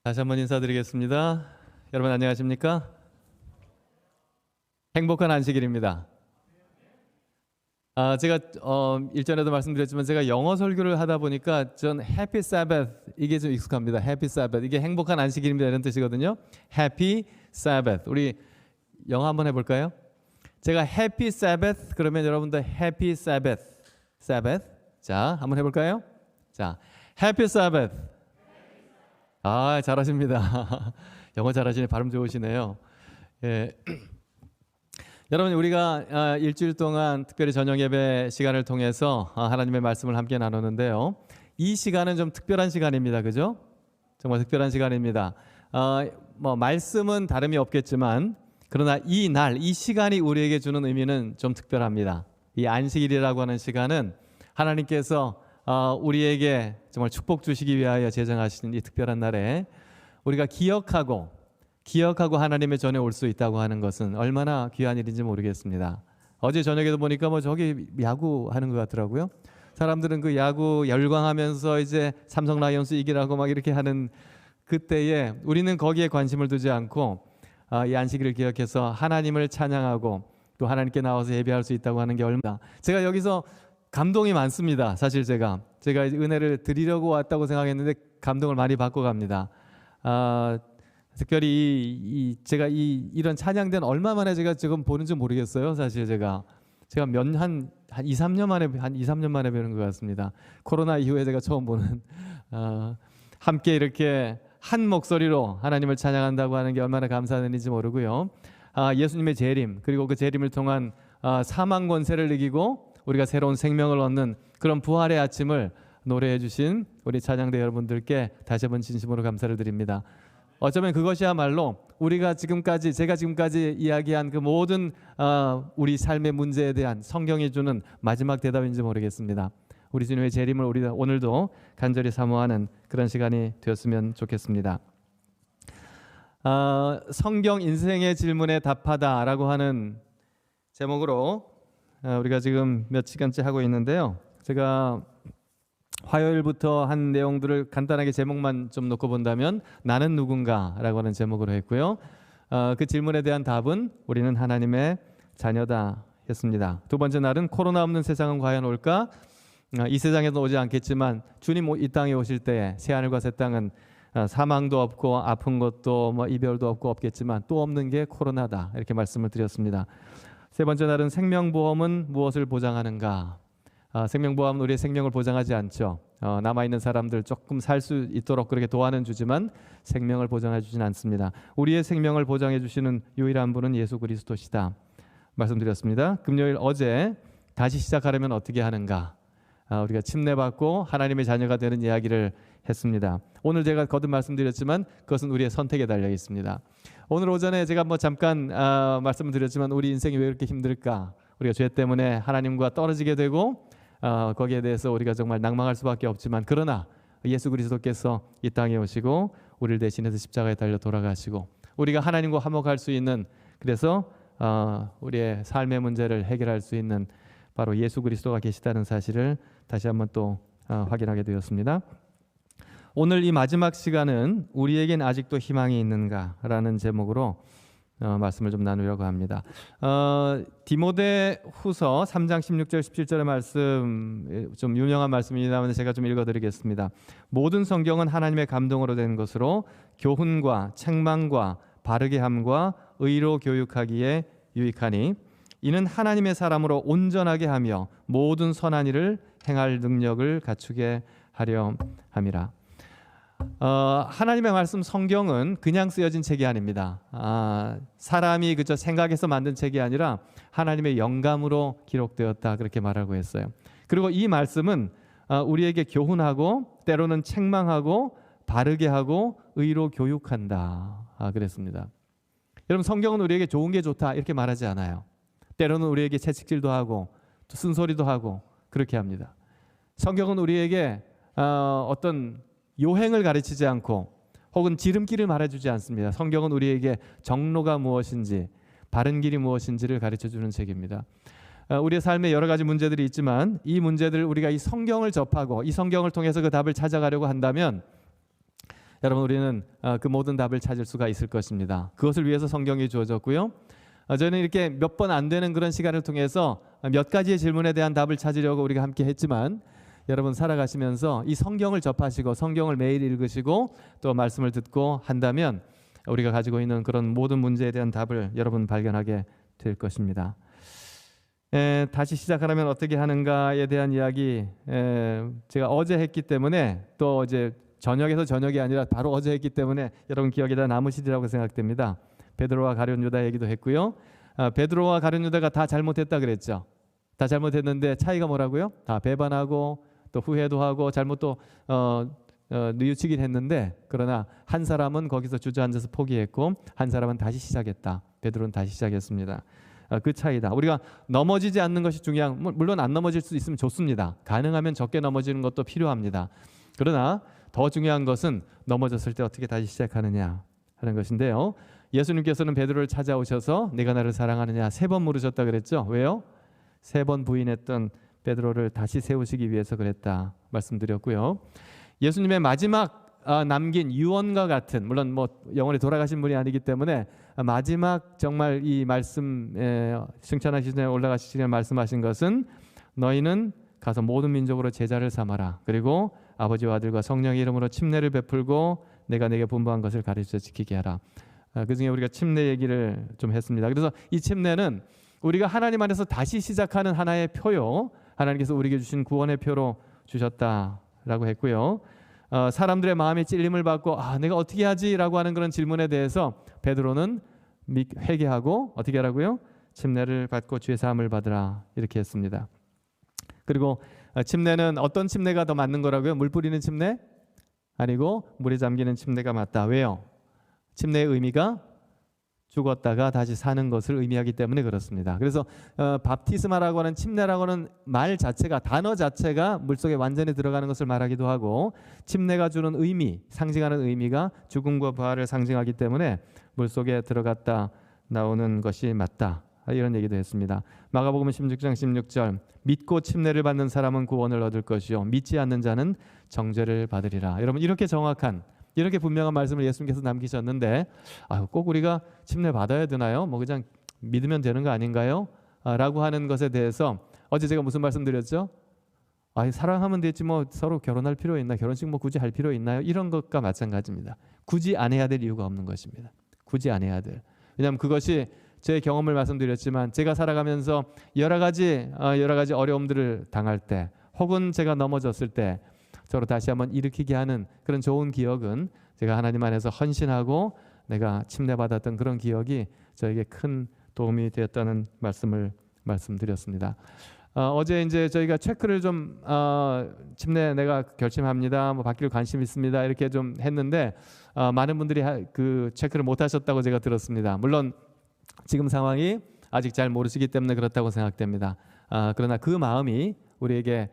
다시 한번 인사드리겠습니다. 여러분 안녕하십니까? 행복한 안식일입니다. 제가 일전에도 말씀드렸지만 제가 영어 설교를 하다 보니까 전 Happy Sabbath 이게 좀 익숙합니다. Happy Sabbath 이게 행복한 안식일입니다 이런 뜻이거든요. Happy Sabbath 우리 영어 한번 해볼까요? 제가 Happy Sabbath 그러면 여러분도 Happy Sabbath Sabbath 자 한번 해볼까요? 자 Happy Sabbath 잘하십니다. 영어 잘하시네. 발음 좋으시네요. 예. 여러분 우리가 일주일 동안 특별히 저녁 예배 시간을 통해서 하나님의 말씀을 함께 나누는데요. 이 시간은 좀 특별한 시간입니다. 그죠? 정말 특별한 시간입니다. 말씀은 다름이 없겠지만 그러나 이 날, 이 시간이 우리에게 주는 의미는 좀 특별합니다. 이 안식일이라고 하는 시간은 하나님께서 우리에게 정말 축복 주시기 위하여 제정하신 이 특별한 날에 우리가 기억하고 하나님의 전에 올 수 있다고 하는 것은 얼마나 귀한 일인지 모르겠습니다. 어제 저녁에도 보니까 저기 야구 하는 것 같더라고요. 사람들은 그 야구 열광하면서 이제 삼성 라이온스 이기라고 막 이렇게 하는 그때에 우리는 거기에 관심을 두지 않고 이 안식일을 기억해서 하나님을 찬양하고 또 하나님께 나와서 예배할 수 있다고 하는 게 얼마나 제가 여기서 감동이 많습니다. 사실 제가 은혜를 드리려고 왔다고 생각했는데 감동을 많이 받고 갑니다. 특별히 제가 이런 찬양대는 얼마 만에 제가 지금 보는지 모르겠어요. 사실 제가 한 2, 3년 만에 뵈는 것 같습니다. 코로나 이후에 제가 처음 보는 함께 이렇게 한 목소리로 하나님을 찬양한다고 하는 게 얼마나 감사한 일인지 모르고요. 예수님의 재림 그리고 그 재림을 통한 사망 권세를 이기고 우리가 새로운 생명을 얻는 그런 부활의 아침을 노래해 주신 우리 찬양대 여러분들께 다시 한번 진심으로 감사를 드립니다. 어쩌면 그것이야말로 제가 지금까지 이야기한 그 모든 우리 삶의 문제에 대한 성경이 주는 마지막 대답인지 모르겠습니다. 우리 주님의 재림을 우리가 오늘도 간절히 사모하는 그런 시간이 되었으면 좋겠습니다. 성경 인생의 질문에 답하다라고 하는 제목으로 우리가 지금 몇 시간째 하고 있는데요. 제가 화요일부터 한 내용들을 간단하게 제목만 좀 놓고 본다면 나는 누군가라고 하는 제목으로 했고요. 그 질문에 대한 답은 우리는 하나님의 자녀다 했습니다. 두 번째 날은 코로나 없는 세상은 과연 올까? 이 세상에도 오지 않겠지만 주님 이 땅에 오실 때에 새하늘과 새 땅은 사망도 없고 아픈 것도 이별도 없겠지만 또 없는 게 코로나다 이렇게 말씀을 드렸습니다. 세 번째 날은 생명보험은 무엇을 보장하는가? 생명보험은 우리의 생명을 보장하지 않죠. 남아있는 사람들 조금 살 수 있도록 그렇게 도와는 주지만 생명을 보장해 주진 않습니다. 우리의 생명을 보장해 주시는 유일한 분은 예수 그리스도시다 말씀드렸습니다. 금요일 어제 다시 시작하려면 어떻게 하는가? 우리가 침례받고 하나님의 자녀가 되는 이야기를 했습니다. 오늘 제가 거듭 말씀드렸지만 그것은 우리의 선택에 달려 있습니다. 오늘 오전에 제가 잠깐 말씀을 드렸지만 우리 인생이 왜 이렇게 힘들까? 우리가 죄 때문에 하나님과 떨어지게 되고 거기에 대해서 우리가 정말 낭망할 수밖에 없지만 그러나 예수 그리스도께서 이 땅에 오시고 우리를 대신해서 십자가에 달려 돌아가시고 우리가 하나님과 화목할 수 있는 그래서 우리의 삶의 문제를 해결할 수 있는 바로 예수 그리스도가 계시다는 사실을 다시 한번 또 확인하게 되었습니다. 오늘 이 마지막 시간은 우리에겐 아직도 희망이 있는가라는 제목으로 말씀을 좀 나누려고 합니다. 디모데 후서 3장 16절 17절의 말씀 좀 유명한 말씀입니다만 제가 좀 읽어드리겠습니다. 모든 성경은 하나님의 감동으로 된 것으로 교훈과 책망과 바르게 함과 의로 교육하기에 유익하니 이는 하나님의 사람으로 온전하게 하며 모든 선한 일을 행할 능력을 갖추게 하려 함이라. 하나님의 말씀 성경은 그냥 쓰여진 책이 아닙니다. 사람이 그저 생각해서 만든 책이 아니라 하나님의 영감으로 기록되었다 그렇게 말하고 했어요. 그리고 이 말씀은 우리에게 교훈하고 때로는 책망하고 바르게 하고 의로 교육한다 그랬습니다. 여러분 성경은 우리에게 좋은 게 좋다 이렇게 말하지 않아요. 때로는 우리에게 채찍질도 하고 또 쓴소리도 하고 그렇게 합니다. 성경은 우리에게 어떤 요행을 가르치지 않고 혹은 지름길을 말해주지 않습니다. 성경은 우리에게 정로가 무엇인지 바른 길이 무엇인지를 가르쳐주는 책입니다. 우리의 삶에 여러 가지 문제들이 있지만 이 문제들을 우리가 이 성경을 접하고 이 성경을 통해서 그 답을 찾아가려고 한다면 여러분 우리는 그 모든 답을 찾을 수가 있을 것입니다. 그것을 위해서 성경이 주어졌고요. 저희는 이렇게 몇 번 안 되는 그런 시간을 통해서 몇 가지의 질문에 대한 답을 찾으려고 우리가 함께 했지만 여러분 살아가시면서 이 성경을 접하시고 성경을 매일 읽으시고 또 말씀을 듣고 한다면 우리가 가지고 있는 그런 모든 문제에 대한 답을 여러분 발견하게 될 것입니다. 다시 시작하려면 어떻게 하는가에 대한 이야기 제가 어제 했기 때문에 또 이제 저녁에서 저녁이 아니라 바로 어제 했기 때문에 여러분 기억에 다 남으시리라고 생각됩니다. 베드로와 가룟 유다 얘기도 했고요. 베드로와 가룟 유다가 다 잘못했다 그랬죠. 다 잘못했는데 차이가 뭐라고요? 다 배반하고 또 후회도 하고 잘못도 뉘우치긴 했는데 그러나 한 사람은 거기서 주저앉아서 포기했고 한 사람은 다시 시작했다. 베드로는 다시 시작했습니다. 그 차이다. 우리가 넘어지지 않는 것이 중요한, 물론 안 넘어질 수 있으면 좋습니다. 가능하면 적게 넘어지는 것도 필요합니다. 그러나 더 중요한 것은 넘어졌을 때 어떻게 다시 시작하느냐 하는 것인데요. 예수님께서는 베드로를 찾아오셔서 네가 나를 사랑하느냐 3번 물으셨다 그랬죠. 왜요? 3번 부인했던 베드로를 다시 세우시기 위해서 그랬다 말씀드렸고요. 예수님의 마지막 남긴 유언과 같은, 물론 뭐 영원히 돌아가신 분이 아니기 때문에 마지막 정말 이 말씀 승천하시기 전에 올라가시기 전에 말씀하신 것은 너희는 가서 모든 민족으로 제자를 삼아라. 그리고 아버지와 아들과 성령의 이름으로 침례를 베풀고 내가 내게 분부한 것을 가르쳐 지키게 하라. 그중에 우리가 침례 얘기를 좀 했습니다. 그래서 이 침례는 우리가 하나님 안에서 다시 시작하는 하나의 표요, 하나님께서 우리에게 주신 구원의 표로 주셨다라고 했고요. 사람들의 마음이 찔림을 받고 내가 어떻게 하지라고 하는 그런 질문에 대해서 베드로는 회개하고 어떻게 하라고요? 침례를 받고 죄 사함을 받으라 이렇게 했습니다. 그리고 침례는 어떤 침례가 더 맞는 거라고요? 물 뿌리는 침례? 아니고 물에 잠기는 침례가 맞다. 왜요? 침례의 의미가 죽었다가 다시 사는 것을 의미하기 때문에 그렇습니다. 그래서 밥티스마라고 하는 침례라고 하는 말 자체가, 단어 자체가 물속에 완전히 들어가는 것을 말하기도 하고 침례가 주는 의미, 상징하는 의미가 죽음과 부활을 상징하기 때문에 물속에 들어갔다 나오는 것이 맞다. 이런 얘기도 했습니다. 마가복음 16장 16절 믿고 침례를 받는 사람은 구원을 얻을 것이요 믿지 않는 자는 정죄를 받으리라. 여러분 이렇게 정확한, 이렇게 분명한 말씀을 예수님께서 남기셨는데 꼭 우리가 침례 받아야 되나요? 뭐 그냥 믿으면 되는 거 아닌가요? 라고 하는 것에 대해서 어제 제가 무슨 말씀드렸죠? 사랑하면 되지 뭐 서로 결혼할 필요 있나? 결혼식 뭐 굳이 할 필요 있나요? 이런 것과 마찬가지입니다. 굳이 안 해야 될 이유가 없는 것입니다. 굳이 안 해야 될. 왜냐하면 그것이 제 경험을 말씀드렸지만 제가 살아가면서 여러 가지 어려움들을 당할 때 혹은 제가 넘어졌을 때 서로 다시 한번 일으키게 하는 그런 좋은 기억은 제가 하나님 안에서 헌신하고 내가 침례받았던 그런 기억이 저에게 큰 도움이 되었다는 말씀을 말씀드렸습니다. 어제 이제 저희가 체크를 좀 침례 내가 결심합니다. 뭐 받기를 관심 있습니다. 이렇게 좀 했는데 많은 분들이 그 체크를 못 하셨다고 제가 들었습니다. 물론 지금 상황이 아직 잘 모르시기 때문에 그렇다고 생각됩니다. 그러나 그 마음이 우리에게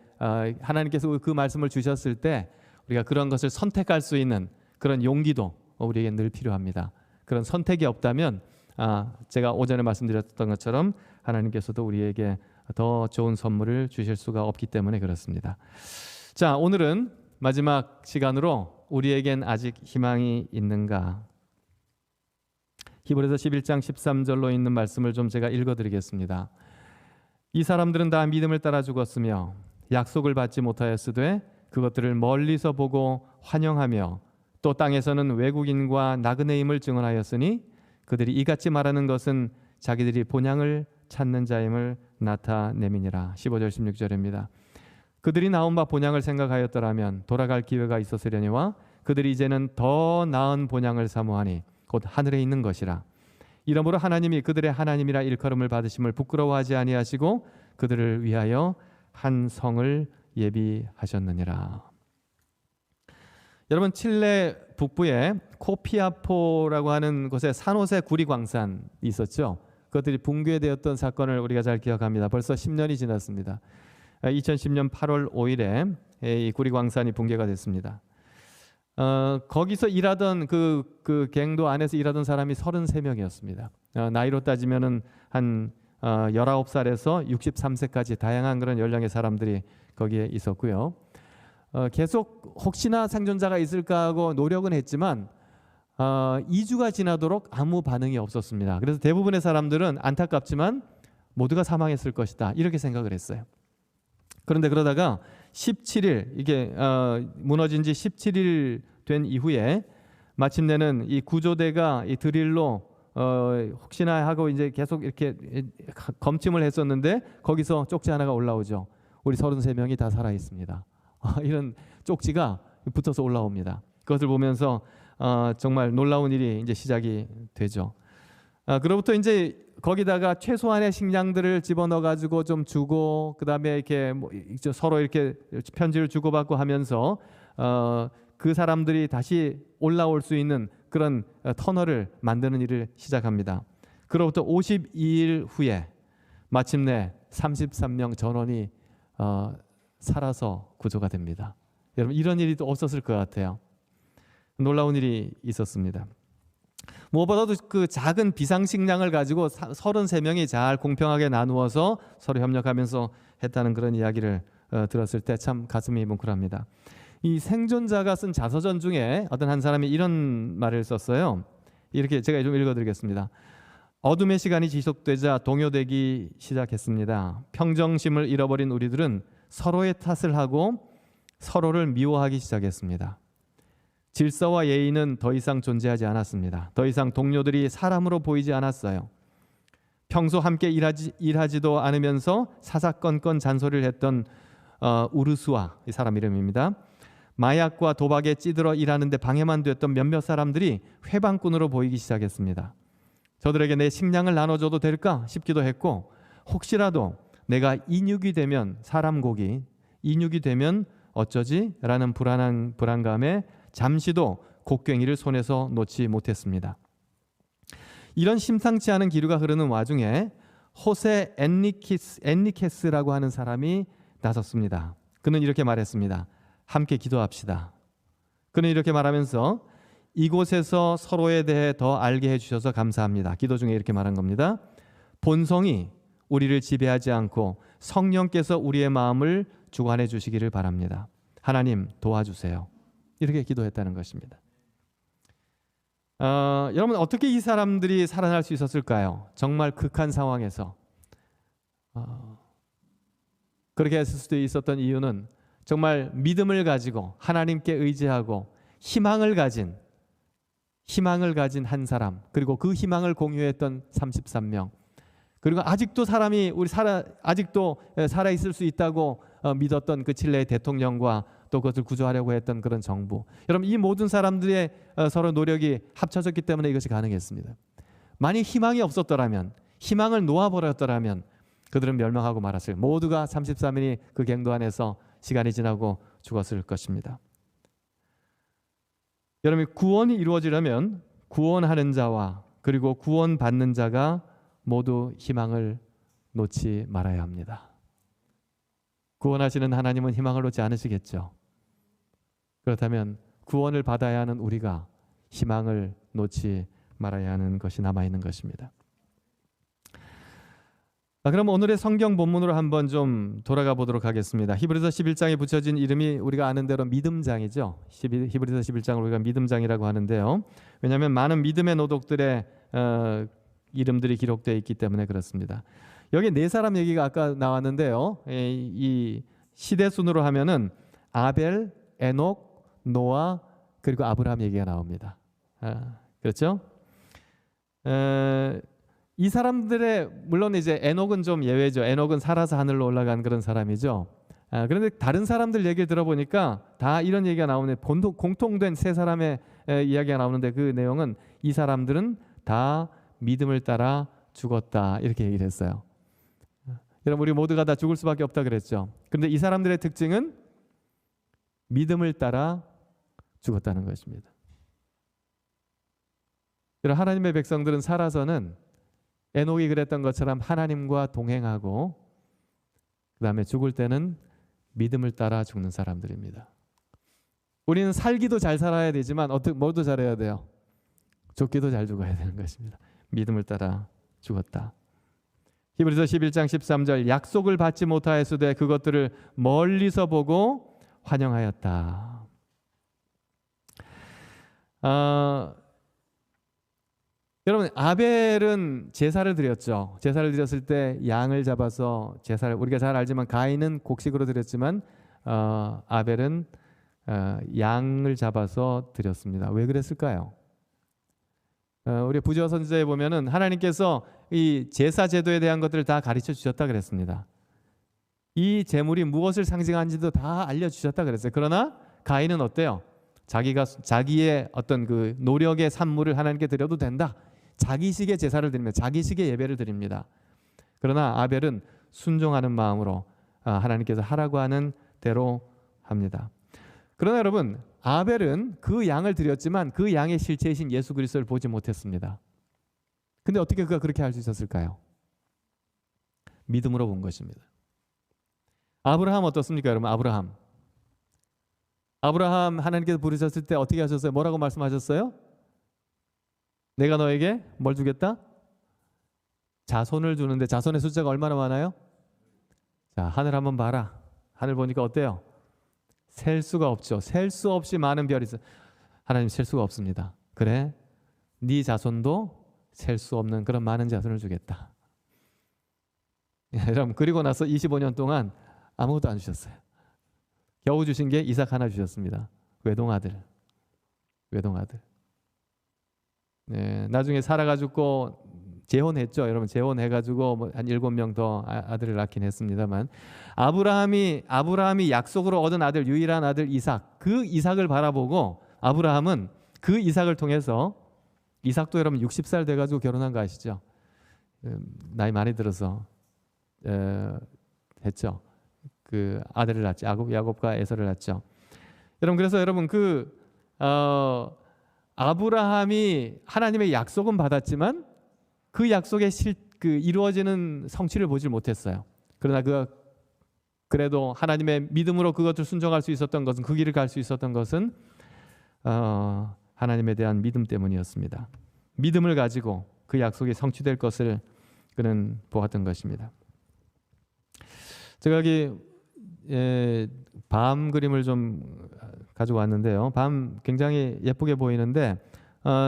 하나님께서 그 말씀을 주셨을 때 우리가 그런 것을 선택할 수 있는 그런 용기도 우리에게 늘 필요합니다. 그런 선택이 없다면 제가 오전에 말씀드렸던 것처럼 하나님께서도 우리에게 더 좋은 선물을 주실 수가 없기 때문에 그렇습니다. 자, 오늘은 마지막 시간으로 우리에겐 아직 희망이 있는가? 히브리서 11장 13절로 있는 말씀을 좀 제가 읽어드리겠습니다. 이 사람들은 다 믿음을 따라 죽었으며 약속을 받지 못하였으되 그것들을 멀리서 보고 환영하며 또 땅에서는 외국인과 나그네임을 증언하였으니 그들이 이같이 말하는 것은 자기들이 본향을 찾는 자임을 나타내미니라. 15절 16절입니다. 그들이 나온 바 본향을 생각하였더라면 돌아갈 기회가 있었으려니와 그들이 이제는 더 나은 본향을 사모하니 곧 하늘에 있는 것이라. 이러므로 하나님이 그들의 하나님이라 일컬음을 받으심을 부끄러워하지 아니하시고 그들을 위하여 한 성을 예비하셨느니라. 여러분 칠레 북부에 코피아포라고 하는 곳에 산호세 구리광산이 있었죠. 그것들이 붕괴되었던 사건을 우리가 잘 기억합니다. 벌써 10년이 지났습니다. 2010년 8월 5일에 이 구리광산이 붕괴가 됐습니다. 거기서 일하던 그 갱도 안에서 일하던 사람이 33명이었습니다. 나이로 따지면은 한 19살에서 63세까지 다양한 그런 연령의 사람들이 거기에 있었고요. 계속 혹시나 생존자가 있을까 하고 노력은 했지만 2주가 지나도록 아무 반응이 없었습니다. 그래서 대부분의 사람들은 안타깝지만 모두가 사망했을 것이다 이렇게 생각을 했어요. 그런데 그러다가 17일 이게 무너진 지 17일 된 이후에 마침내는 이 구조대가 이 드릴로 혹시나 하고 이제 계속 이렇게 검침을 했었는데 거기서 쪽지 하나가 올라오죠. 우리 33명이 다 살아 있습니다. 이런 쪽지가 붙어서 올라옵니다. 그것을 보면서 정말 놀라운 일이 이제 시작이 되죠. 그로부터 이제 거기다가 최소한의 식량들을 집어넣어 가지고 좀 주고 그다음에 이렇게 뭐 서로 이렇게 편지를 주고받고 하면서 그 사람들이 다시 올라올 수 있는 그런 터널을 만드는 일을 시작합니다. 그로부터 52일 후에 마침내 33명 전원이 살아서 구조가 됩니다. 여러분 이런 일이 또 없었을 것 같아요. 놀라운 일이 있었습니다. 무엇보다도 그 작은 비상식량을 가지고 33명이 잘 공평하게 나누어서 서로 협력하면서 했다는 그런 이야기를 들었을 때 참 가슴이 뭉클합니다. 이 생존자가 쓴 자서전 중에 어떤 한 사람이 이런 말을 썼어요. 이렇게 제가 좀 읽어드리겠습니다. 어둠의 시간이 지속되자 동요되기 시작했습니다. 평정심을 잃어버린 우리들은 서로의 탓을 하고 서로를 미워하기 시작했습니다. 질서와 예의는 더 이상 존재하지 않았습니다. 더 이상 동료들이 사람으로 보이지 않았어요. 평소 함께 일하지도 않으면서 사사건건 잔소리를 했던 우르수아 이 사람 이름입니다. 마약과 도박에 찌들어 일하는데 방해만 됐던 몇몇 사람들이 회방꾼으로 보이기 시작했습니다. 저들에게 내 식량을 나눠줘도 될까 싶기도 했고 혹시라도 내가 인육이 되면 사람 고기 인육이 되면 어쩌지? 라는 불안감에 잠시도 곡괭이를 손에서 놓지 못했습니다. 이런 심상치 않은 기류가 흐르는 와중에 호세 엔리케스라고 하는 사람이 나섰습니다. 그는 이렇게 말했습니다. 함께 기도합시다. 그는 이렇게 말하면서 이곳에서 서로에 대해 더 알게 해주셔서 감사합니다. 기도 중에 이렇게 말한 겁니다. 본성이 우리를 지배하지 않고 성령께서 우리의 마음을 주관해 주시기를 바랍니다. 하나님 도와주세요. 이렇게 기도했다는 것입니다. 여러분 어떻게 이 사람들이 살아날 수 있었을까요? 정말 극한 상황에서 그렇게 했을 수도 있었던 이유는 정말 믿음을 가지고 하나님께 의지하고 희망을 가진 한 사람 그리고 그 희망을 공유했던 33명 그리고 아직도 아직도 살아 있을 수 있다고 믿었던 그 칠레의 대통령과 또 그것을 구조하려고 했던 그런 정부. 여러분 이 모든 사람들의 서로 노력이 합쳐졌기 때문에 이것이 가능했습니다. 만약 희망이 없었더라면 희망을 놓아버렸더라면 그들은 멸망하고 말았을 모두가 33인이 그 갱도 안에서 시간이 지나고 죽었을 것입니다. 여러분 구원이 이루어지려면 구원하는 자와 그리고 구원받는 자가 모두 희망을 놓지 말아야 합니다. 구원하시는 하나님은 희망을 놓지 않으시겠죠. 그렇다면 구원을 받아야 하는 우리가 희망을 놓지 말아야 하는 것이 남아있는 것입니다. 그럼 오늘의 성경 본문으로 한번 좀 돌아가 보도록 하겠습니다. 히브리서 11장에 붙여진 이름이 우리가 아는 대로 믿음장이죠. 히브리서 11장을 우리가 믿음장이라고 하는데요. 왜냐하면 많은 믿음의 노독들의 이름들이 기록되어 있기 때문에 그렇습니다. 여기 네 사람 얘기가 아까 나왔는데요. 이 시대 순으로 하면은 아벨, 에녹, 노아 그리고 아브라함 얘기가 나옵니다. 그렇죠? 이 사람들의 물론 이제 에녹은 좀 예외죠. 에녹은 살아서 하늘로 올라간 그런 사람이죠. 그런데 다른 사람들 얘기를 들어보니까 다 이런 얘기가 나오네. 공통된 세 사람의 이야기가 나오는데 그 내용은 이 사람들은 다 믿음을 따라 죽었다 이렇게 얘기를 했어요. 여러분 우리 모두가 다 죽을 수밖에 없다 그랬죠. 그런데 이 사람들의 특징은 믿음을 따라 죽었다는 것입니다. 여러분 하나님의 백성들은 살아서는 에녹이 그랬던 것처럼 하나님과 동행하고 그 다음에 죽을 때는 믿음을 따라 죽는 사람들입니다. 우리는 살기도 잘 살아야 되지만 뭐도 잘해야 돼요? 죽기도 잘 죽어야 되는 것입니다. 믿음을 따라 죽었다. 히브리서 11장 13절 약속을 받지 못하였으되 그것들을 멀리서 보고 환영하였다. 여러분, 아벨은 제사를 드렸죠. 제사를 드렸을 때 양을 잡아서 제사를, 우리가 잘 알지만 가인은 곡식으로 드렸지만 아벨은 양을 잡아서 드렸습니다. 왜 그랬을까요? 우리 부지와 선지자에 보면은 하나님께서 이 제사 제도에 대한 것들을 다 가르쳐 주셨다 그랬습니다. 이 제물이 무엇을 상징하는지도 다 알려주셨다 그랬어요. 그러나 가인은 어때요? 자기의 어떤 그 노력의 산물을 하나님께 드려도 된다. 자기식의 제사를 드립니다. 자기식의 예배를 드립니다. 그러나 아벨은 순종하는 마음으로 하나님께서 하라고 하는 대로 합니다. 그러나 여러분, 아벨은 그 양을 드렸지만 그 양의 실체이신 예수 그리스도를 보지 못했습니다. 근데 어떻게 그가 그렇게 할 수 있었을까요? 믿음으로 본 것입니다. 아브라함 어떻습니까, 여러분? 아브라함 하나님께서 부르셨을 때 어떻게 하셨어요? 뭐라고 말씀하셨어요? 내가 너에게 뭘 주겠다? 자손을 주는데 자손의 숫자가 얼마나 많아요? 자, 하늘 한번 봐라. 하늘 보니까 어때요? 셀 수가 없죠. 셀 수 없이 많은 별이 있어요. 하나님 셀 수가 없습니다. 그래, 네 자손도 셀 수 없는 그런 많은 자손을 주겠다. 여러분, 그리고 나서 25년 동안 아무것도 안 주셨어요. 겨우 주신 게 이삭 하나 주셨습니다. 외동아들. 네, 나중에 사라가 죽고 재혼했죠. 여러분, 재혼해가지고 뭐 한 7명 더 아들을 낳긴 했습니다만, 아브라함이 약속으로 얻은 아들, 유일한 아들 이삭, 그 이삭을 바라보고 아브라함은 그 이삭을 통해서, 이삭도 여러분 60살 돼가지고 결혼한 거 아시죠? 나이 많이 들어서 했죠. 그 아들을 낳지, 야곱과 에서를 낳죠. 여러분, 그래서 여러분 아브라함이 하나님의 약속은 받았지만 그 약속의 이루어지는 성취를 보질 못했어요. 그러나 그가 그래도 하나님의 믿음으로 그것을 순종할 수 있었던 것은, 그 길을 갈 수 있었던 것은 하나님에 대한 믿음 때문이었습니다. 믿음을 가지고 그 약속이 성취될 것을 그는 보았던 것입니다. 제가 여기 밤 그림을 좀 가지고 왔는데요. 밤 굉장히 예쁘게 보이는데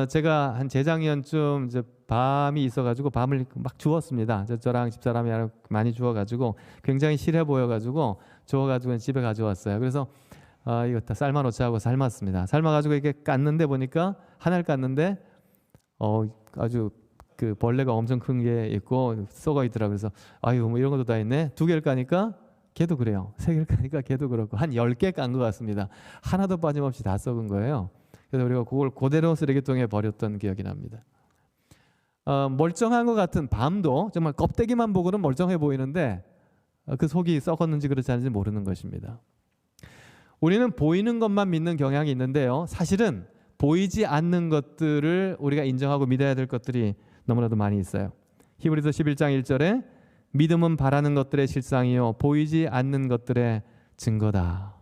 제가 한 재작년쯤 이제 밤이 있어가지고 밤을 막 주웠습니다. 저랑 집사람이 많이 주워가지고 굉장히 실해 보여가지고 주워가지고 집에 가져왔어요. 그래서 이거 다 삶아놓자 하고 삶았습니다. 삶아가지고 이렇게 깠는데 보니까 하나를 깠는데 아주 그 벌레가 엄청 큰 게 있고 썩어 있더라고요. 그래서 아유, 뭐 이런 것도 다 있네. 2개를 까니까 걔도 그래요. 3개를 까니까 걔도 그렇고 한 10개 깐 것 같습니다. 하나도 빠짐없이 다 썩은 거예요. 그래서 우리가 그걸 그대로 쓰레기통에 버렸던 기억이 납니다. 멀쩡한 것 같은 밤도 정말 껍데기만 보고는 멀쩡해 보이는데 그 속이 썩었는지 그렇지 않은지 모르는 것입니다. 우리는 보이는 것만 믿는 경향이 있는데요. 사실은 보이지 않는 것들을 우리가 인정하고 믿어야 될 것들이 너무나도 많이 있어요. 히브리서 11장 1절에 믿음은 바라는 것들의 실상이요 보이지 않는 것들의 증거다.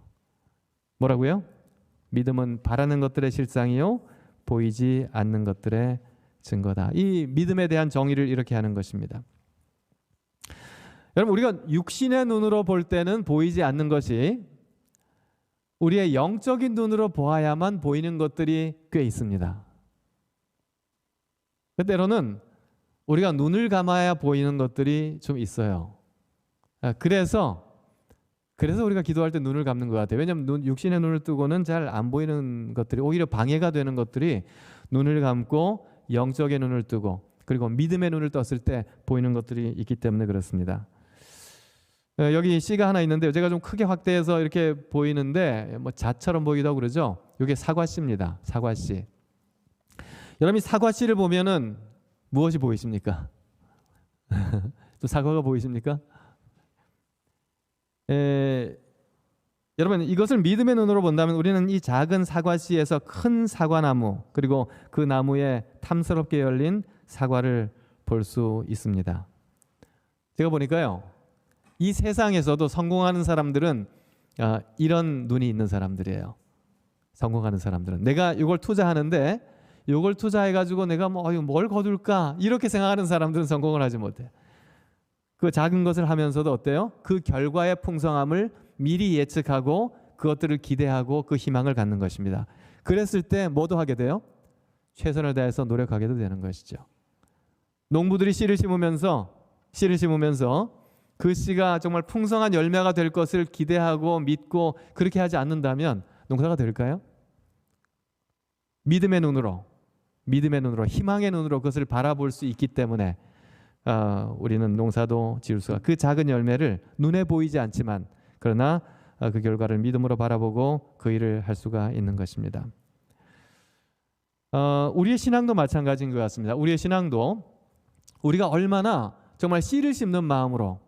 뭐라고요? 믿음은 바라는 것들의 실상이요 보이지 않는 것들의 증거다. 이 믿음에 대한 정의를 이렇게 하는 것입니다. 여러분, 우리가 육신의 눈으로 볼 때는 보이지 않는 것이 우리의 영적인 눈으로 보아야만 보이는 것들이 꽤 있습니다. 때로는 우리가 눈을 감아야 보이는 것들이 좀 있어요. 그래서 우리가 기도할 때 눈을 감는 것 같아요. 왜냐하면 육신의 눈을 뜨고는 잘 안 보이는 것들이, 오히려 방해가 되는 것들이 눈을 감고 영적의 눈을 뜨고 그리고 믿음의 눈을 떴을 때 보이는 것들이 있기 때문에 그렇습니다. 여기 씨가 하나 있는데 제가 좀 크게 확대해서 이렇게 보이는데 뭐 자처럼 보이기도 하고 그러죠. 이게 사과씨입니다. 사과씨. 여러분, 이 사과씨를 보면은 무엇이 보이십니까? 또 사과가 보이십니까? 여러분, 이것을 믿음의 눈으로 본다면 우리는 이 작은 사과씨에서 큰 사과나무, 그리고 그 나무에 탐스럽게 열린 사과를 볼 수 있습니다. 제가 보니까요, 이 세상에서도 성공하는 사람들은 이런 눈이 있는 사람들이에요. 성공하는 사람들은 내가 이걸 투자하는데 이걸 투자해가지고 내가 뭘 거둘까 이렇게 생각하는 사람들은 성공을 하지 못해. 그 작은 것을 하면서도 어때요? 그 결과의 풍성함을 미리 예측하고 그것들을 기대하고 그 희망을 갖는 것입니다. 그랬을 때 뭐도 하게 돼요? 최선을 다해서 노력하게도 되는 것이죠. 농부들이 씨를 심으면서 그 씨가 정말 풍성한 열매가 될 것을 기대하고 믿고 그렇게 하지 않는다면 농사가 될까요? 믿음의 눈으로 희망의 눈으로 그것을 바라볼 수 있기 때문에 우리는 농사도 지을 수가, 그 작은 열매를 눈에 보이지 않지만 그러나 그 결과를 믿음으로 바라보고 그 일을 할 수가 있는 것입니다. 우리의 신앙도 마찬가지인 것 같습니다. 우리의 신앙도 우리가 얼마나 정말 씨를 심는 마음으로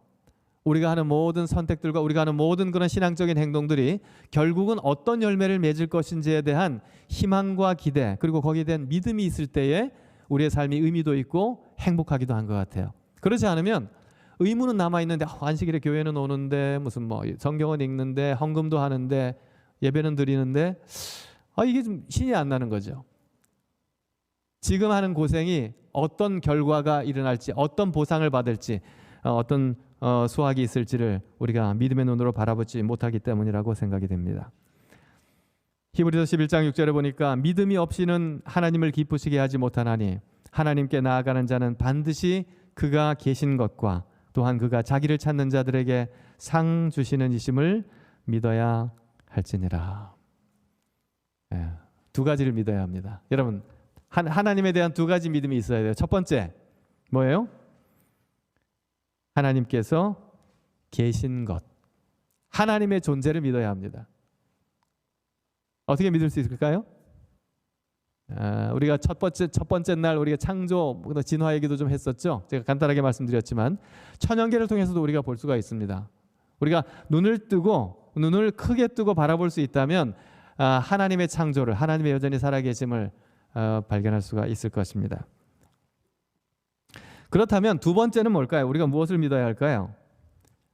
우리가 하는 모든 선택들과 우리가 하는 모든 그런 신앙적인 행동들이 결국은 어떤 열매를 맺을 것인지에 대한 희망과 기대, 그리고 거기에 대한 믿음이 있을 때에 우리의 삶이 의미도 있고 행복하기도 한 것 같아요. 그렇지 않으면 의무는 남아있는데 안식일에 교회는 오는데 무슨 뭐 성경은 읽는데 헌금도 하는데 예배는 드리는데 이게 좀 신이 안 나는 거죠. 지금 하는 고생이 어떤 결과가 일어날지, 어떤 보상을 받을지, 어떤 수확이 있을지를 우리가 믿음의 눈으로 바라보지 못하기 때문이라고 생각이 됩니다. 히브리서 11장 6절에 보니까 믿음이 없이는 하나님을 기쁘시게 하지 못하나니 하나님께 나아가는 자는 반드시 그가 계신 것과 또한 그가 자기를 찾는 자들에게 상 주시는 이심을 믿어야 할지니라. 두 가지를 믿어야 합니다. 여러분, 하나님에 대한 두 가지 믿음이 있어야 돼요. 첫 번째 뭐예요? 하나님께서 계신 것, 하나님의 존재를 믿어야 합니다. 어떻게 믿을 수 있을까요? 우리가 첫 번째 날 우리가 창조 진화 얘기도 좀 했었죠. 제가 간단하게 말씀드렸지만 천연계를 통해서도 우리가 볼 수가 있습니다. 우리가 눈을 크게 뜨고 바라볼 수 있다면 하나님의 창조를, 하나님의 여전히 살아계심을 발견할 수가 있을 것입니다. 그렇다면 두 번째는 뭘까요? 우리가 무엇을 믿어야 할까요?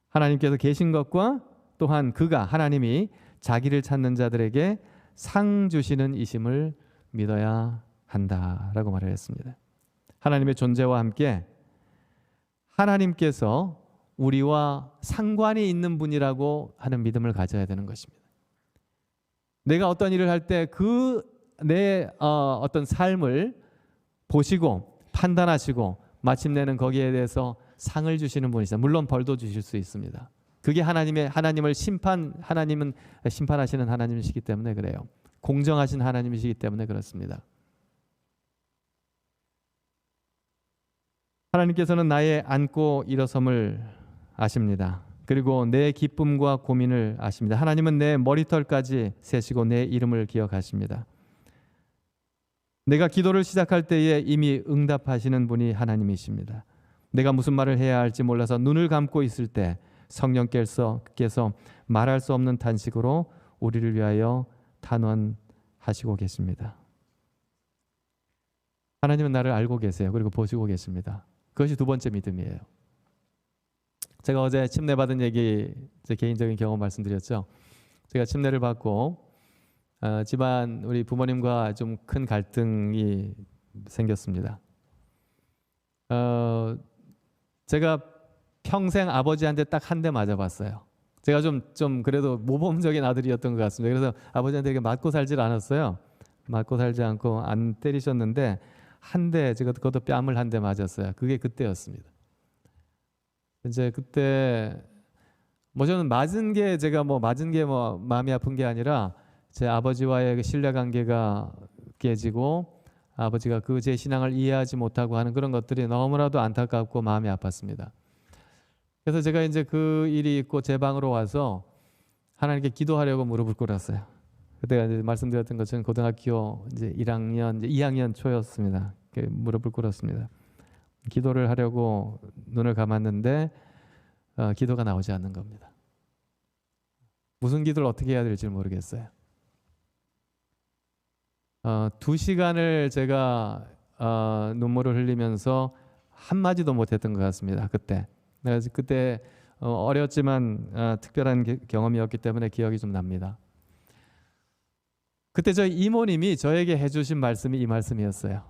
하나님께서 계신 것과 또한 하나님이 자기를 찾는 자들에게 상 주시는 이심을 믿어야 한다라고 말을 했습니다. 하나님의 존재와 함께 하나님께서 우리와 상관이 있는 분이라고 하는 믿음을 가져야 되는 것입니다. 내가 어떤 일을 할 때 내 어떤 삶을 보시고 판단하시고 마침내는 거기에 대해서 상을 주시는 분이시다. 물론 벌도 주실 수 있습니다. 그게 하나님은 심판하시는 하나님이시기 때문에 그래요. 공정하신 하나님이시기 때문에 그렇습니다. 하나님께서는 나의 앉고 일어섬을 아십니다. 그리고 내 기쁨과 고민을 아십니다. 하나님은 내 머리털까지 세시고 내 이름을 기억하십니다. 내가 기도를 시작할 때에 이미 응답하시는 분이 하나님이십니다. 내가 무슨 말을 해야 할지 몰라서 눈을 감고 있을 때 성령께서 말할 수 없는 탄식으로 우리를 위하여 탄원하시고 계십니다. 하나님은 나를 알고 계세요. 그리고 보시고 계십니다. 그것이 두 번째 믿음이에요. 제가 어제 침례 받은 얘기, 제 개인적인 경험 말씀드렸죠. 제가 침례를 받고 집안 우리 부모님과 좀 큰 갈등이 생겼습니다. 제가 평생 아버지한테 딱 한 대 맞아봤어요. 제가 좀 그래도 모범적인 아들이었던 것 같습니다. 그래서 아버지한테 이렇게 맞고 살질 않았어요. 맞고 살지 않고 안 때리셨는데 한 대, 제가 그것도 뺨을 한 대 맞았어요. 그게 그때였습니다. 이제 그때 저는 맞은 게 마음이 아픈 게 아니라 제 아버지와의 그 신뢰관계가 깨지고 아버지가 제 신앙을 이해하지 못하고 하는 그런 것들이 너무나도 안타깝고 마음이 아팠습니다. 그래서 제가 이제 그 일이 있고 제 방으로 와서 하나님께 기도하려고 무릎을 꿇었어요. 그때가 이제 말씀드렸던 것처럼 고등학교 이제 2학년 초였습니다. 무릎을 꿇었습니다. 기도를 하려고 눈을 감았는데 기도가 나오지 않는 겁니다. 무슨 기도를 어떻게 해야 될지 모르겠어요. 2시간을 제가 눈물을 흘리면서 한마디도 못했던 것 같습니다. 그때 어렸지만 특별한 경험이었기 때문에 기억이 좀 납니다. 그때 저희 이모님이 저에게 해주신 말씀이 이 말씀이었어요.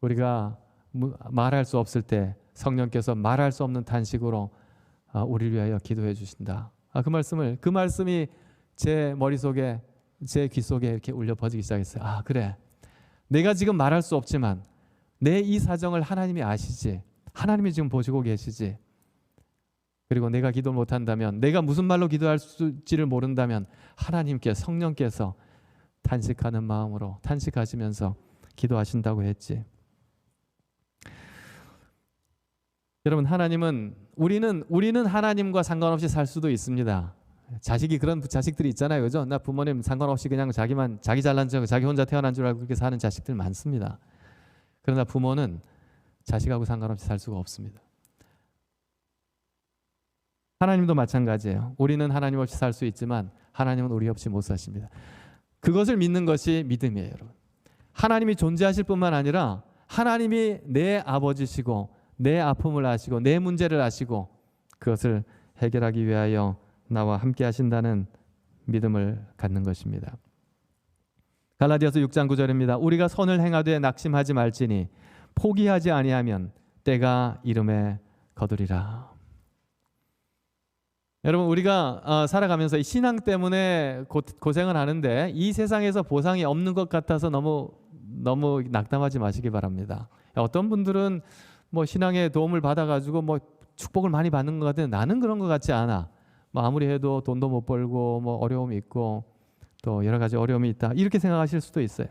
우리가 말할 수 없을 때 성령께서 말할 수 없는 탄식으로 우리를 위하여 기도해 주신다. 그 말씀이 제 머릿속에, 제 귀 속에 이렇게 울려 퍼지기 시작했어요. 아, 그래. 내가 지금 말할 수 없지만 내 이 사정을 하나님이 아시지. 하나님이 지금 보시고 계시지. 그리고 내가 기도를 못한다면, 내가 무슨 말로 기도할지를 모른다면 하나님께, 성령께서 탄식하는 마음으로 탄식하시면서 기도하신다고 했지. 여러분, 하나님은, 우리는 하나님과 상관없이 살 수도 있습니다. 자식이, 그런 자식들이 있잖아요, 그죠? 나 부모님 상관없이 그냥 자기 잘난 척, 자기 혼자 태어난 줄 알고 그렇게 사는 자식들 많습니다. 그러나 부모는 자식하고 상관없이 살 수가 없습니다. 하나님도 마찬가지예요. 우리는 하나님 없이 살 수 있지만 하나님은 우리 없이 못 사십니다. 그것을 믿는 것이 믿음이에요, 여러분. 하나님이 존재하실 뿐만 아니라 하나님이 내 아버지시고 내 아픔을 아시고 내 문제를 아시고 그것을 해결하기 위하여 나와 함께 하신다는 믿음을 갖는 것입니다. 갈라디아서 6장 9절입니다. 우리가 선을 행하되 낙심하지 말지니 포기하지 아니하면 때가 이름에 거두리라. 여러분, 우리가 살아가면서 신앙 때문에 고생을 하는데 이 세상에서 보상이 없는 것 같아서 너무 낙담하지 마시기 바랍니다. 어떤 분들은 뭐 신앙의 도움을 받아가지고 뭐 축복을 많이 받는 것 같은데 나는 그런 것 같지 않아. 뭐 아무리 해도 돈도 못 벌고 뭐 어려움이 있고 또 여러 가지 어려움이 있다, 이렇게 생각하실 수도 있어요.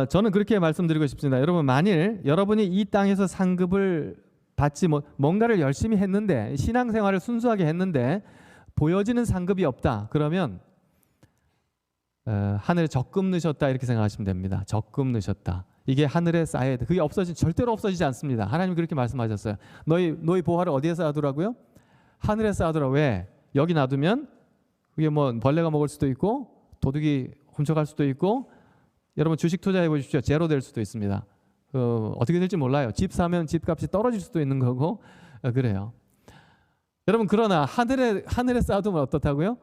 저는 그렇게 말씀드리고 싶습니다. 여러분, 만일 여러분이 이 땅에서 상급을 받지 뭔가를 열심히 했는데, 신앙생활을 순수하게 했는데 보여지는 상급이 없다, 그러면 하늘에 적금 넣으셨다, 이렇게 생각하시면 됩니다. 적금 넣으셨다. 이게 하늘에 쌓여야 돼. 그게 절대로 없어지지 않습니다. 하나님이 그렇게 말씀하셨어요. 너희 보화를 어디에 쌓아두라고요? 하늘에 쌓아두라. 왜? 여기 놔두면 그게 뭐 벌레가 먹을 수도 있고 도둑이 훔쳐갈 수도 있고, 여러분 주식 투자해 보십시오. 제로 될 수도 있습니다. 어떻게 될지 몰라요. 집 사면 집값이 떨어질 수도 있는 거고 그래요. 여러분, 그러나 하늘에 쌓아두면 어떻다고요?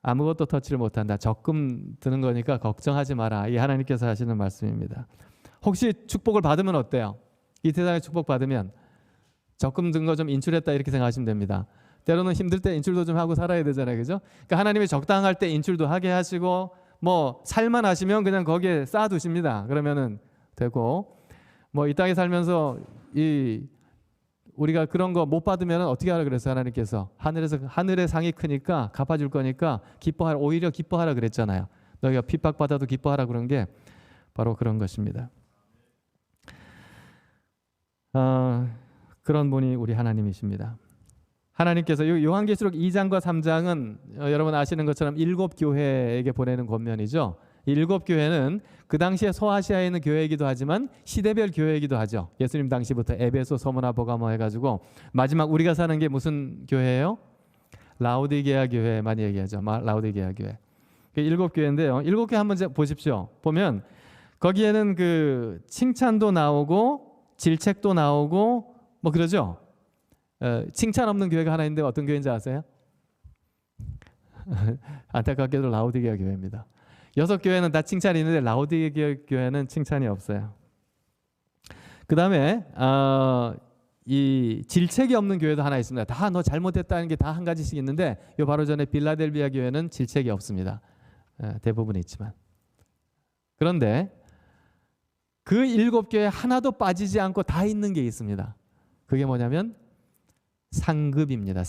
아무것도 터치를 못한다. 적금 드는 거니까 걱정하지 마라. 이 하나님께서 하시는 말씀입니다. 혹시 축복을 받으면 어때요? 이 세상에 축복 받으면 적금 든 거 좀 인출했다, 이렇게 생각하시면 됩니다. 때로는 힘들 때 인출도 좀 하고 살아야 되잖아요, 그죠? 그러니까 하나님이 적당할 때 인출도 하게 하시고, 뭐 살만 하시면 그냥 거기에 쌓아두십니다. 그러면은 되고, 뭐 이 땅에 살면서 우리가 그런 거 못 받으면 어떻게 하라 그랬어요? 하나님께서 하늘의 상이 크니까 갚아줄 거니까 기뻐하라, 오히려 기뻐하라 그랬잖아요. 너희가 핍박받아도 기뻐하라, 그런 게 바로 그런 것입니다. 그런 분이 우리 하나님이십니다. 하나님께서 요한계시록 2장과 3장은 여러분 아시는 것처럼 7교회에게 보내는 권면이죠. 이 7교회는 그 당시에 소아시아에 있는 교회이기도 하지만 시대별 교회이기도 하죠. 예수님 당시부터 에베소, 서머나, 버가모 해가지고 마지막 우리가 사는 게 무슨 교회예요? 라오디게아 교회 많이 얘기하죠. 라오디게아 교회. 7교회인데요. 7교회 한번 보십시오. 보면 거기에는 그 칭찬도 나오고 질책도 나오고 뭐 그러죠. 칭찬 없는 교회가 하나 있는데 어떤 교회인지 아세요? 안타깝게도 라오디게아 교회입니다. 6교회는 다 칭찬이 있는데 라오디게아 교회는 칭찬이 없어요. 그 다음에 이 질책이 없는 교회도 하나 있습니다. 다 너 잘못했다는 게 다 한 가지씩 있는데 요 바로 전에 빌라델비아 교회는 질책이 없습니다. 대부분 있지만. 그런데 그 7교회 하나도 빠지지 않고 다 있는 게 있습니다. 그게 뭐냐면 상급입니다.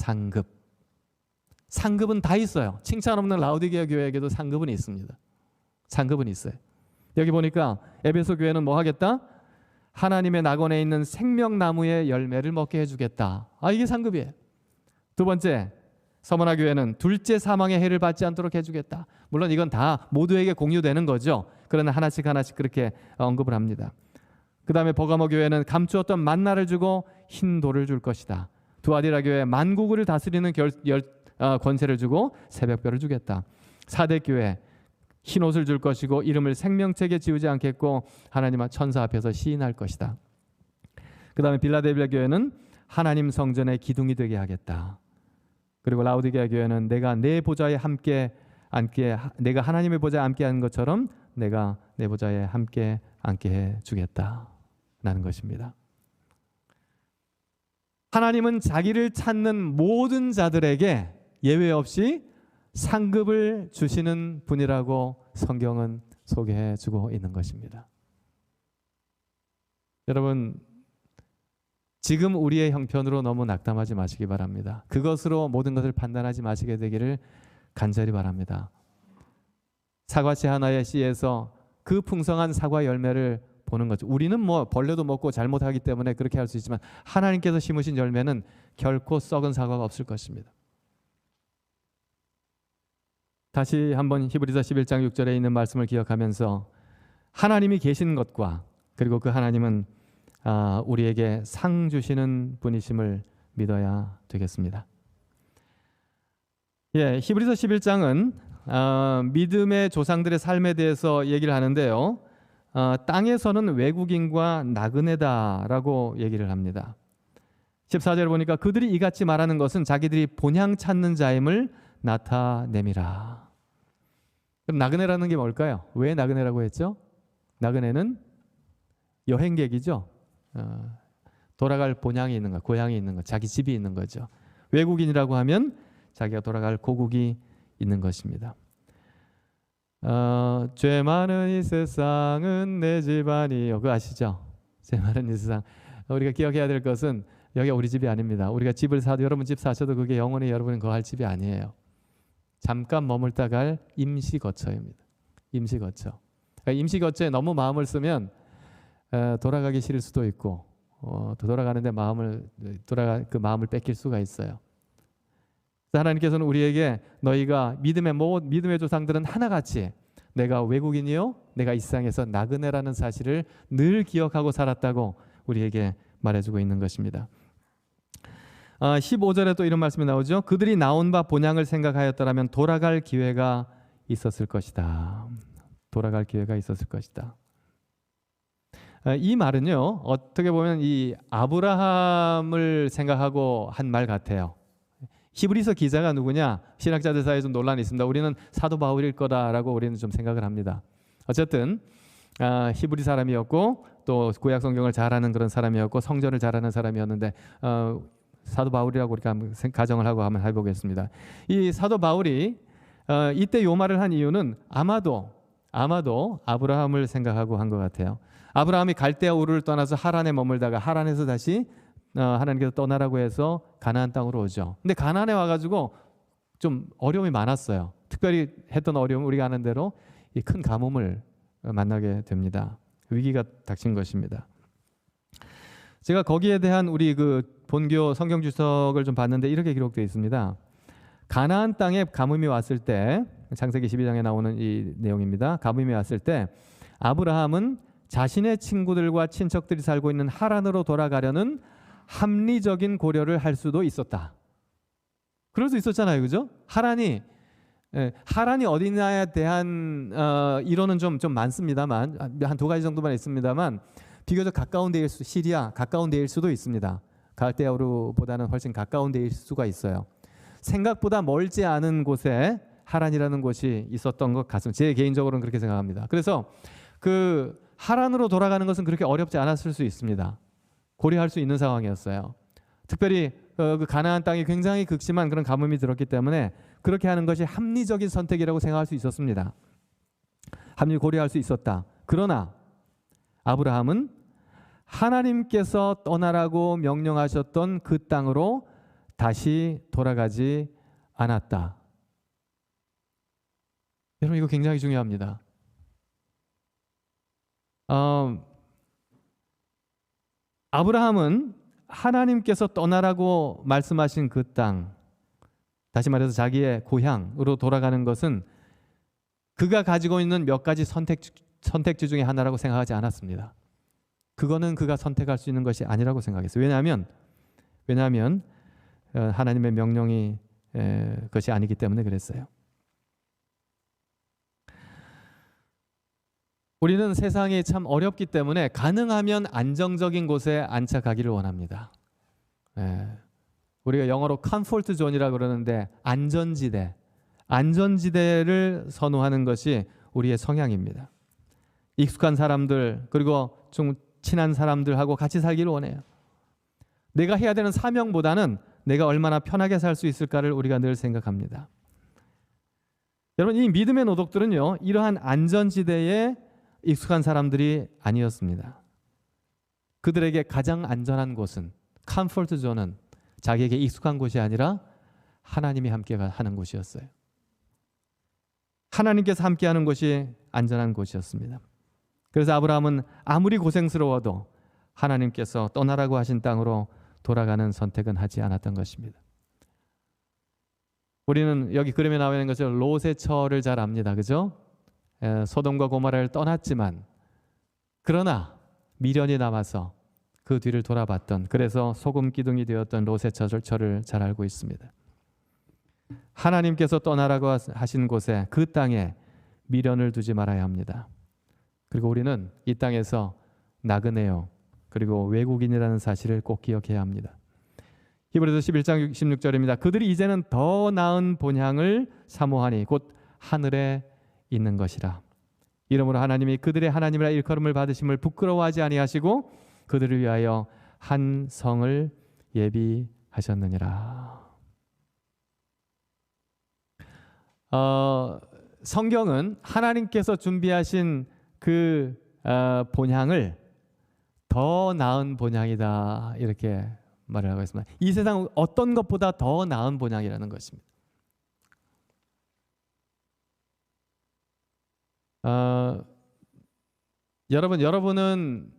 상급은 다 있어요. 칭찬 없는 라오디게아 교회에게도 상급은 있습니다. 상급은 있어요. 여기 보니까 에베소 교회는 뭐 하겠다? 하나님의 낙원에 있는 생명나무의 열매를 먹게 해주겠다. 이게 상급이에요. 두 번째, 서머나 교회는 둘째 사망의 해를 받지 않도록 해주겠다. 물론 이건 다 모두에게 공유되는 거죠. 그러나 하나씩 그렇게 언급을 합니다. 그 다음에 버가모 교회는 감추었던 만나를 주고 흰 돌을 줄 것이다. 두아디라 교회 만국을 다스리는 권세를 주고 새벽별을 주겠다. 사대 교회 흰 옷을 줄 것이고 이름을 생명책에 지우지 않겠고 하나님 천사 앞에서 시인할 것이다. 그 다음에 빌라델비아 교회는 하나님 성전의 기둥이 되게 하겠다. 그리고 라오디게아 교회는 내가 내 보좌에 함께 앉게, 내가 하나님의 보좌에 함께 하는 것처럼 내가 내 보좌에 함께 앉게 해주겠다라는 것입니다. 하나님은 자기를 찾는 모든 자들에게 예외 없이 상급을 주시는 분이라고 성경은 소개해 주고 있는 것입니다. 여러분, 지금 우리의 형편으로 너무 낙담하지 마시기 바랍니다. 그것으로 모든 것을 판단하지 마시게 되기를 간절히 바랍니다. 사과씨 하나의 씨에서 그 풍성한 사과 열매를 보는 거죠. 우리는 뭐 벌레도 먹고 잘못하기 때문에 그렇게 할 수 있지만 하나님께서 심으신 열매는 결코 썩은 사과가 없을 것입니다. 다시 한번 히브리서 11장 6절에 있는 말씀을 기억하면서 하나님이 계신 것과 그리고 그 하나님은 우리에게 상 주시는 분이심을 믿어야 되겠습니다. 히브리서 11장은 믿음의 조상들의 삶에 대해서 얘기를 하는데요. 땅에서는 외국인과 나그네다라고 얘기를 합니다. 14절을 보니까 그들이 이같이 말하는 것은 자기들이 본향 찾는 자임을 나타냄이라. 그럼 나그네라는 게 뭘까요? 왜 나그네라고 했죠? 나그네는 여행객이죠. 돌아갈 본향이 있는 거, 고향이 있는 거, 자기 집이 있는 거죠. 외국인이라고 하면 자기가 돌아갈 고국이 있는 것입니다. 죄 많은 이 세상은 내 집안이요. 그거 아시죠? 죄 많은 이 세상. 우리가 기억해야 될 것은 여기가 우리 집이 아닙니다. 우리가 집을 사도 여러분 집 사셔도 그게 영원히 여러분이 거할 집이 아니에요. 잠깐 머물다 갈 임시거처입니다. 임시거처. 그러니까 임시거처에 너무 마음을 쓰면 돌아가기 싫을 수도 있고 돌아가는데 그 마음을 뺏길 수가 있어요. 하나님께서는 우리에게 너희가 믿음의 조상들은 하나같이 내가 외국인이요 내가 이 세상에서 나그네라는 사실을 늘 기억하고 살았다고 우리에게 말해주고 있는 것입니다. 15절에 또 이런 말씀이 나오죠. 그들이 나온 바 본향을 생각하였더라면 돌아갈 기회가 있었을 것이다. 돌아갈 기회가 있었을 것이다. 이 말은요 어떻게 보면 이 아브라함을 생각하고 한 말 같아요. 히브리서 기자가 누구냐? 신학자들 사이에 좀 논란이 있습니다. 우리는 사도 바울일 거다라고 우리는 좀 생각을 합니다. 어쨌든 히브리 사람이었고 또 구약 성경을 잘하는 그런 사람이었고 성전을 잘하는 사람이었는데 사도 바울이라고 우리가 가정을 하고 한번 해보겠습니다. 이 사도 바울이 이때 요 말을 한 이유는 아마도 아브라함을 생각하고 한 것 같아요. 아브라함이 갈대아 우르를 떠나서 하란에 머물다가 하란에서 다시 하나님께서 떠나라고 해서 가나안 땅으로 오죠. 근데 가나안에 와가지고 좀 어려움이 많았어요. 특별히 했던 어려움은 우리가 아는 대로 이 큰 가뭄을 만나게 됩니다. 위기가 닥친 것입니다. 제가 거기에 대한 우리 그 본교 성경 주석을 좀 봤는데 이렇게 기록되어 있습니다. 가나안 땅에 가뭄이 왔을 때 창세기 12장에 나오는 이 내용입니다. 가뭄이 왔을 때 아브라함은 자신의 친구들과 친척들이 살고 있는 하란으로 돌아가려는 합리적인 고려를 할 수도 있었다. 그럴 수 있었잖아요, 그죠? 하란이 어디냐에 대한 이론은 좀 많습니다만 한 두 가지 정도만 있습니다만 비교적 가까운 데일 시리아 가까운 데일 수도 있습니다. 갈대아우르보다는 훨씬 가까운 데일 수가 있어요. 생각보다 멀지 않은 곳에 하란이라는 곳이 있었던 것 같습니다. 제 개인적으로는 그렇게 생각합니다. 그래서 그 하란으로 돌아가는 것은 그렇게 어렵지 않았을 수 있습니다. 고려할 수 있는 상황이었어요. 특별히 그 가나안 땅이 굉장히 극심한 그런 가뭄이 들었기 때문에 그렇게 하는 것이 합리적인 선택이라고 생각할 수 있었습니다. 합리 고려할 수 있었다. 그러나 아브라함은 하나님께서 떠나라고 명령하셨던 그 땅으로 다시 돌아가지 않았다. 여러분 이거 굉장히 중요합니다. 아브라함은 하나님께서 떠나라고 말씀하신 그 땅, 다시 말해서 자기의 고향으로 돌아가는 것은 그가 가지고 있는 몇 가지 선택지 중에 하나라고 생각하지 않았습니다. 그거는 그가 선택할 수 있는 것이 아니라고 생각했어요. 왜냐하면 하나님의 명령이 것이 아니기 때문에 그랬어요. 우리는 세상이 참 어렵기 때문에 가능하면 안정적인 곳에 안착하기를 원합니다. 우리가 영어로 컴포트 존이라고 그러는데 안전지대를 선호하는 것이 우리의 성향입니다. 익숙한 사람들 그리고 좀 친한 사람들하고 같이 살기를 원해요. 내가 해야 되는 사명보다는 내가 얼마나 편하게 살 수 있을까를 우리가 늘 생각합니다. 여러분, 이 믿음의 노독들은요, 이러한 안전지대에 익숙한 사람들이 아니었습니다. 그들에게 가장 안전한 곳은, 컴포트 존은 자기에게 익숙한 곳이 아니라 하나님이 함께 하는 곳이었어요. 하나님께서 함께하는 곳이 안전한 곳이었습니다. 그래서 아브라함은 아무리 고생스러워도 하나님께서 떠나라고 하신 땅으로 돌아가는 선택은 하지 않았던 것입니다. 우리는 여기 그림에 나와 있는 것을 롯의 처를 잘 압니다. 그죠? 소돔과 고모라를 떠났지만 그러나 미련이 남아서 그 뒤를 돌아봤던, 그래서 소금 기둥이 되었던 롯의 처를 잘 알고 있습니다. 하나님께서 떠나라고 하신 곳에, 그 땅에 미련을 두지 말아야 합니다. 그리고 우리는 이 땅에서 나그네요, 그리고 외국인이라는 사실을 꼭 기억해야 합니다. 히브리서 11장 16절입니다. 그들이 이제는 더 나은 본향을 사모하니 곧 하늘에 있는 것이라. 이러므로 하나님이 그들의 하나님이라 일컬음을 받으심을 부끄러워하지 아니하시고 그들을 위하여 한 성을 예비하셨느니라. 성경은 하나님께서 준비하신 그 본향을 더 나은 본향이다, 이렇게 말을 하고 있습니다. 이 세상 어떤 것보다 더 나은 본향이라는 것입니다. 여러분은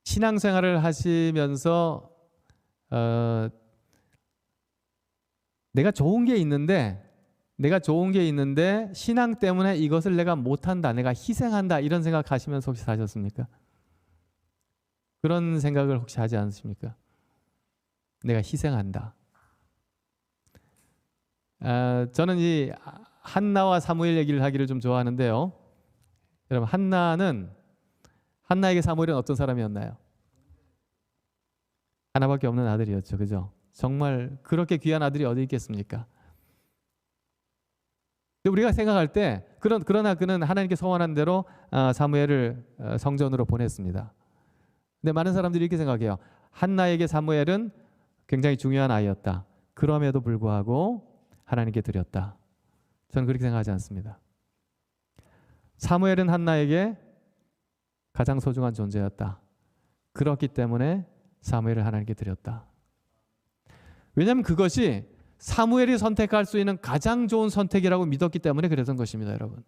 신앙생활을 하시면서 내가 좋은 게 있는데 신앙 때문에 이것을 내가 못한다, 내가 희생한다, 이런 생각하시면서 혹시 사셨습니까? 그런 생각을 혹시 하지 않으십니까? 내가 희생한다. 저는 이 한나와 사무엘 얘기를 하기를 좀 좋아하는데요. 여러분, 한나에게 사무엘은 어떤 사람이었나요? 하나밖에 없는 아들이었죠. 그죠? 정말 그렇게 귀한 아들이 어디 있겠습니까? 우리가 생각할 때 그러나 그는 하나님께 소원한 대로 사무엘을 성전으로 보냈습니다. 근데 많은 사람들이 이렇게 생각해요. 한나에게 사무엘은 굉장히 중요한 아이였다. 그럼에도 불구하고 하나님께 드렸다. 저는 그렇게 생각하지 않습니다. 사무엘은 한나에게 가장 소중한 존재였다. 그렇기 때문에 사무엘을 하나님께 드렸다. 왜냐하면 그것이 사무엘이 선택할 수 있는 가장 좋은 선택이라고 믿었기 때문에 그랬던 것입니다. 여러분,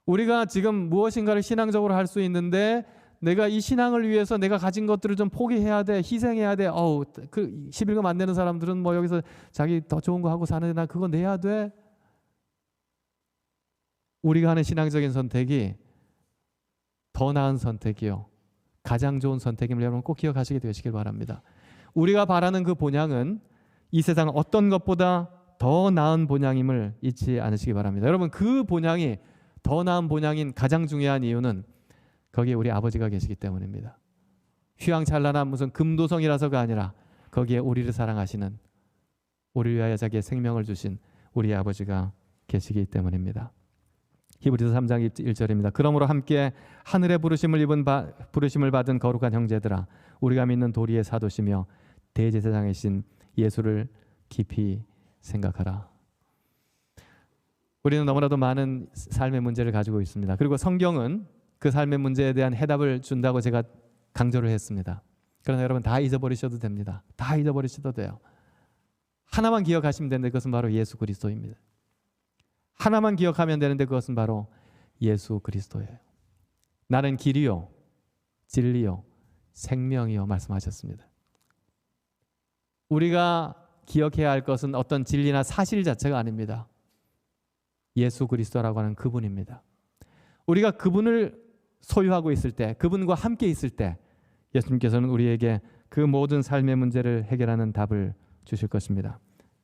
우리가 지금 무엇인가를 신앙적으로 할 수 있는데 내가 이 신앙을 위해서 내가 가진 것들을 좀 포기해야 돼, 희생해야 돼. 그 11금 안 내는 사람들은 뭐 여기서 자기 더 좋은 거 하고 사는데 나 그거 내야 돼. 우리가 하는 신앙적인 선택이 더 나은 선택이요, 가장 좋은 선택임을 여러분 꼭 기억하시게 되시길 바랍니다. 우리가 바라는 그 본향은 이 세상 어떤 것보다 더 나은 본향임을 잊지 않으시기 바랍니다. 여러분, 그 본향이 더 나은 본향인 가장 중요한 이유는 거기에 우리 아버지가 계시기 때문입니다. 휘황찬란한 무슨 금도성이라서가 아니라 거기에 우리를 사랑하시는, 우리를 위하여 자기의 생명을 주신 우리 아버지가 계시기 때문입니다. 히브리서 3장 1절입니다. 그러므로 함께 하늘의 부르심을 받은 거룩한 형제들아, 우리가 믿는 도리의 사도시며 대제사장이신 예수를 깊이 생각하라. 우리는 너무나도 많은 삶의 문제를 가지고 있습니다. 그리고 성경은 그 삶의 문제에 대한 해답을 준다고 제가 강조를 했습니다. 그러나 여러분, 다 잊어버리셔도 됩니다. 다 잊어버리셔도 돼요. 하나만 기억하시면 되는데 그것은 바로 예수 그리스도입니다. 하나만 기억하면 되는데 그것은 바로 예수 그리스도예요. 나는 길이요 진리요 생명이요 말씀하셨습니다. 우리가 기억해야 할 것은 어떤 진리나 사실 자체가 아닙니다. 예수 그리스도라고 하는 그분입니다. 우리가 그분을 소유하고 있을 때, 그분과 함께 있을 때 예수님께서는 우리에게 그 모든 삶의 문제를 해결하는 답을 주실 것입니다.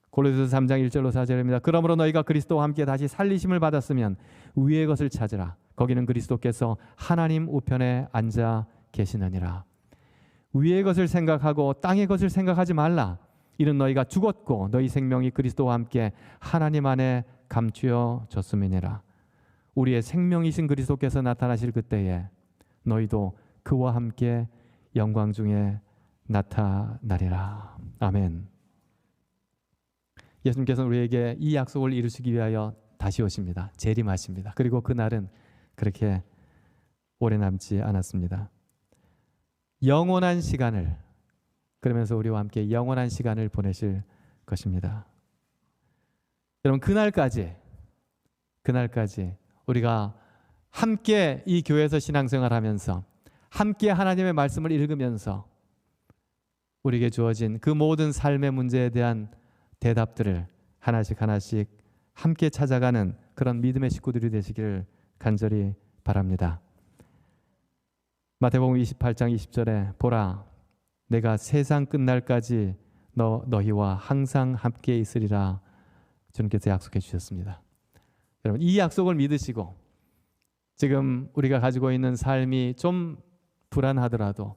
골로새서 3장 1절로 4절입니다. 그러므로 너희가 그리스도와 함께 다시 살리심을 받았으면 위의 것을 찾으라. 거기는 그리스도께서 하나님 우편에 앉아 계시느니라. 위의 것을 생각하고 땅의 것을 생각하지 말라. 이는 너희가 죽었고 너희 생명이 그리스도와 함께 하나님 안에 감추어졌음이니라. 우리의 생명이신 그리스도께서 나타나실 그때에 너희도 그와 함께 영광 중에 나타나리라. 아멘. 예수님께서는 우리에게 이 약속을 이루시기 위하여 다시 오십니다. 재림하십니다. 그리고 그날은 그렇게 오래 남지 않았습니다. 영원한 시간을, 그러면서 우리와 함께 영원한 시간을 보내실 것입니다. 여러분, 그날까지 우리가 함께 이 교회에서 신앙생활하면서 함께 하나님의 말씀을 읽으면서 우리에게 주어진 그 모든 삶의 문제에 대한 대답들을 하나씩 함께 찾아가는 그런 믿음의 식구들이 되시기를 간절히 바랍니다. 마태복음 28장 20절에 보라, 내가 세상 끝날까지 너희와 항상 함께 있으리라 주님께서 약속해 주셨습니다. 여러분, 이 약속을 믿으시고 지금 우리가 가지고 있는 삶이 좀 불안하더라도,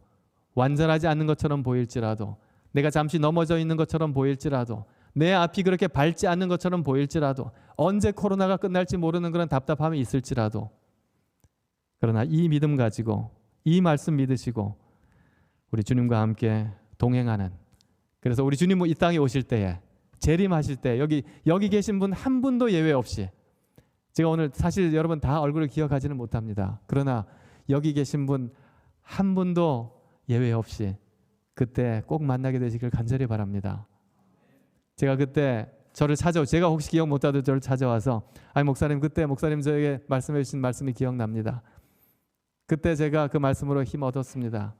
완전하지 않는 것처럼 보일지라도, 내가 잠시 넘어져 있는 것처럼 보일지라도, 내 앞이 그렇게 밝지 않는 것처럼 보일지라도, 언제 코로나가 끝날지 모르는 그런 답답함이 있을지라도, 그러나 이 믿음 가지고 이 말씀 믿으시고 우리 주님과 함께 동행하는, 그래서 우리 주님 이 땅에 오실 때에, 재림하실 때 여기 계신 분 한 분도 예외 없이, 제가 오늘 사실 여러분 다 얼굴을 기억하지는 못합니다. 그러나 여기 계신 분 한 분도 예외 없이 그때 꼭 만나게 되시길 간절히 바랍니다. 제가 그때 제가 혹시 기억 못하도 저를 찾아와서, 아니 목사님, 그때 목사님 저에게 말씀해 주신 말씀이 기억납니다. 그때 제가 그 말씀으로 힘 얻었습니다.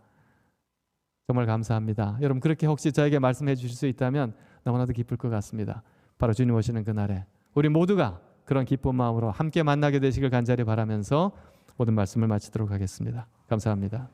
정말 감사합니다. 여러분, 그렇게 혹시 저에게 말씀해 주실 수 있다면 너무나도 기쁠 것 같습니다. 바로 주님 오시는 그날에 우리 모두가 그런 기쁜 마음으로 함께 만나게 되시길 간절히 바라면서 모든 말씀을 마치도록 하겠습니다. 감사합니다.